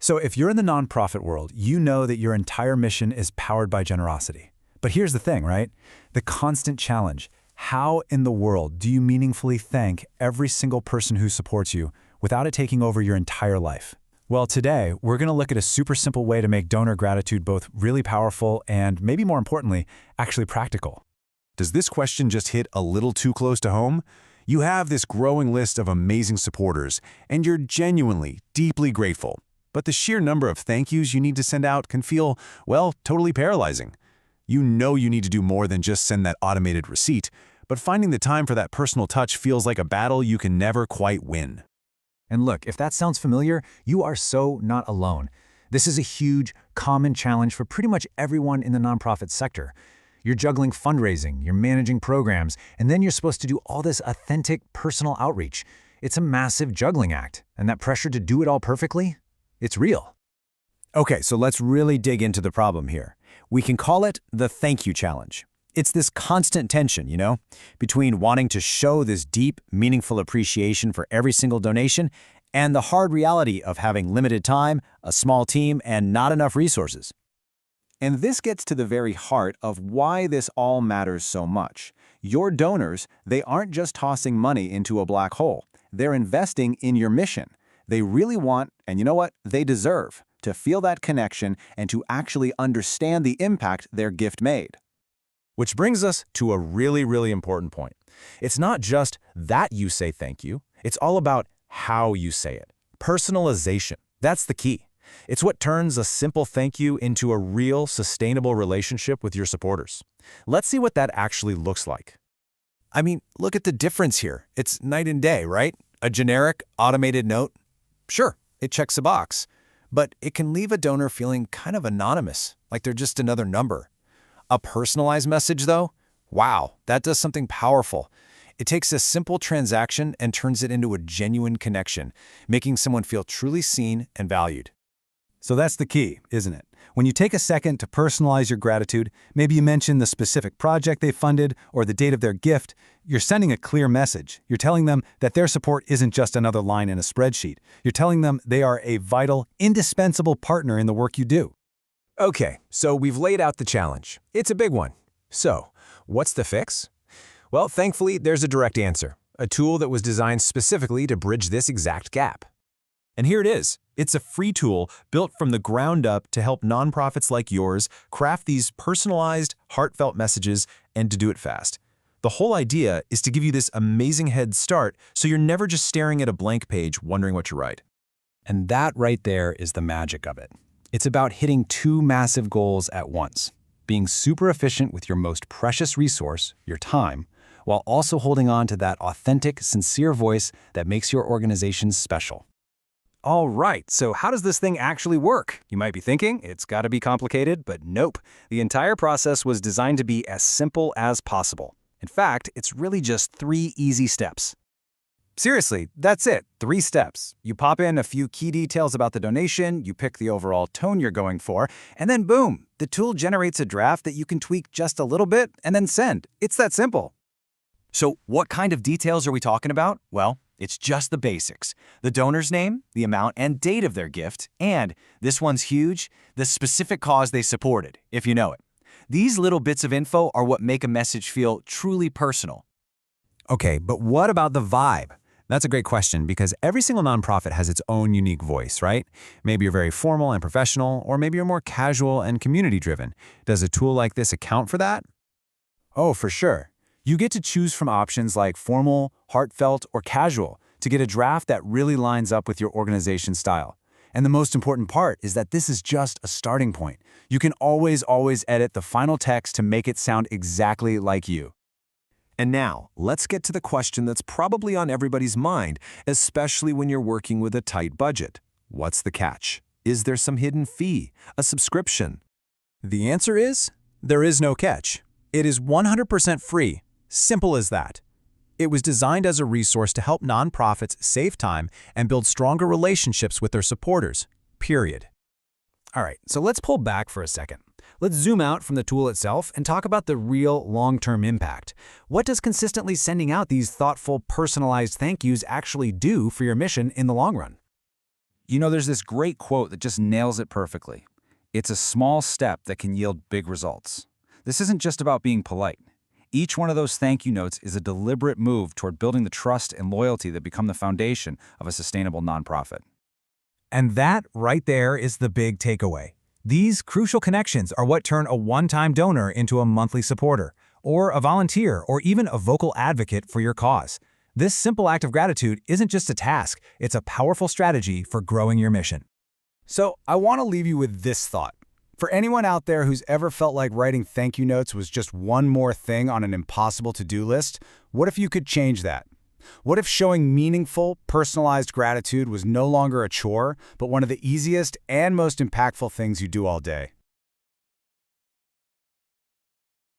So if you're in the nonprofit world, you know that your entire mission is powered by generosity. But here's the thing, right? The constant challenge. How in the world do you meaningfully thank every single person who supports you without it taking over your entire life? Well, today, we're going to look at a super simple way to make donor gratitude both really powerful and, maybe more importantly, actually practical. Does this question just hit a little too close to home? You have this growing list of amazing supporters, and you're genuinely, deeply grateful. But the sheer number of thank yous you need to send out can feel, well, totally paralyzing. You know you need to do more than just send that automated receipt, but finding the time for that personal touch feels like a battle you can never quite win. And look, if that sounds familiar, you are so not alone. This is a huge, common challenge for pretty much everyone in the nonprofit sector. You're juggling fundraising, you're managing programs, and then you're supposed to do all this authentic, personal outreach. It's a massive juggling act, and that pressure to do it all perfectly, it's real. Okay, so let's really dig into the problem here. We can call it the thank you challenge. It's this constant tension, between wanting to show this deep, meaningful appreciation for every single donation and the hard reality of having limited time, a small team, and not enough resources. And this gets to the very heart of why this all matters so much. Your donors, they aren't just tossing money into a black hole. They're investing in your mission. They really want, and you know what? They deserve to feel that connection and to actually understand the impact their gift made. Which brings us to a really important point. It's not just that you say thank you, it's all about how you say it. Personalization, that's the key. It's what turns a simple thank you into a real, sustainable relationship with your supporters. Let's see what that actually looks like. I mean, look at the difference here. It's night and day, right? A generic, automated note? Sure, it checks a box, but it can leave a donor feeling kind of anonymous, like they're just another number. A personalized message, though? Wow, that does something powerful. It takes a simple transaction and turns it into a genuine connection, making someone feel truly seen and valued. So that's the key, isn't it? When you take a second to personalize your gratitude, maybe you mention the specific project they funded or the date of their gift, you're sending a clear message. You're telling them that their support isn't just another line in a spreadsheet. You're telling them they are a vital, indispensable partner in the work you do. Okay, so we've laid out the challenge. It's a big one. So, what's the fix? Well, thankfully, there's a direct answer, a tool that was designed specifically to bridge this exact gap. And here it is. It's a free tool built from the ground up to help nonprofits like yours craft these personalized, heartfelt messages and to do it fast. The whole idea is to give you this amazing head start so you're never just staring at a blank page wondering what to write. And that right there is the magic of it. It's about hitting two massive goals at once, being super efficient with your most precious resource, your time, while also holding on to that authentic, sincere voice that makes your organization special. All right, so how does this thing actually work? You might be thinking, it's got to be complicated, but nope. The entire process was designed to be as simple as possible. In fact, it's really just 3 easy steps. Seriously, that's it, 3 steps. You pop in a few key details about the donation, you pick the overall tone you're going for, and then boom, the tool generates a draft that you can tweak just a little bit and then send. It's that simple. So what kind of details are we talking about? Well, it's just the basics. The donor's name, the amount and date of their gift, and, this one's huge, the specific cause they supported, if you know it. These little bits of info are what make a message feel truly personal. Okay, but what about the vibe? That's a great question because every single nonprofit has its own unique voice, right? Maybe you're very formal and professional, or maybe you're more casual and community-driven. Does a tool like this account for that? Oh, for sure. You get to choose from options like formal, heartfelt, or casual to get a draft that really lines up with your organization's style. And the most important part is that this is just a starting point. You can always edit the final text to make it sound exactly like you. And now, let's get to the question that's probably on everybody's mind, especially when you're working with a tight budget. What's the catch? Is there some hidden fee, a subscription? The answer is, there is no catch. It is 100% free. Simple as that. It was designed as a resource to help nonprofits save time and build stronger relationships with their supporters, period. All right, so let's pull back for a second. Let's zoom out from the tool itself and talk about the real long-term impact. What does consistently sending out these thoughtful, personalized thank yous actually do for your mission in the long run? There's this great quote that just nails it perfectly. It's a small step that can yield big results. This isn't just about being polite. Each one of those thank you notes is a deliberate move toward building the trust and loyalty that become the foundation of a sustainable nonprofit. And that right there is the big takeaway. These crucial connections are what turn a one-time donor into a monthly supporter, or a volunteer, or even a vocal advocate for your cause. This simple act of gratitude isn't just a task, it's a powerful strategy for growing your mission. So I want to leave you with this thought. For anyone out there who's ever felt like writing thank you notes was just one more thing on an impossible to-do list, what if you could change that? What if showing meaningful, personalized gratitude was no longer a chore, but one of the easiest and most impactful things you do all day?